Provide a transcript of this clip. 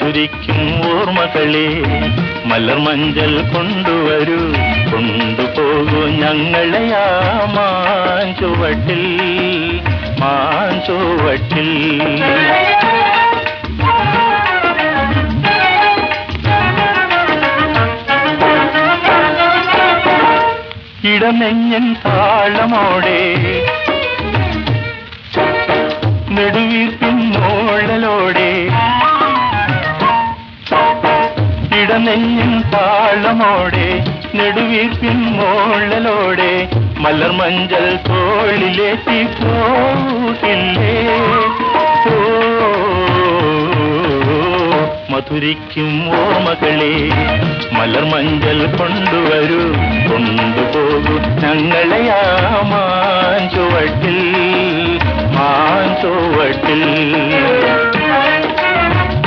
മധുരിക്കും ഓർമ്മകളെ മലർ മഞ്ചൽ കൊണ്ടുവരൂ, കൊണ്ടുപോകൂ ഞങ്ങളെ ആ മാഞ്ചുവട്ടിൽ, മാഞ്ചുവട്ടിൽ. ഇടനെഞ്ഞൻ താളമോടെ നെടുവീർപ്പിൻ മോളലോടെ, ഇടനെഞ്ഞൻ താളമോടെ നെടുവീർപ്പിൻ മോളലോടെ മലർ മഞ്ചൽ തോളിലേറ്റി പോകില്ലേ. മധുരിക്കും ഓർമ്മകളെ മലർ മഞ്ചൽ കൊണ്ടുവരൂ, കൊണ്ടുപോകൂ ഞങ്ങളെ ആ മാഞ്ചുവട്ടിൽ, മാഞ്ചുവട്ടിൽ.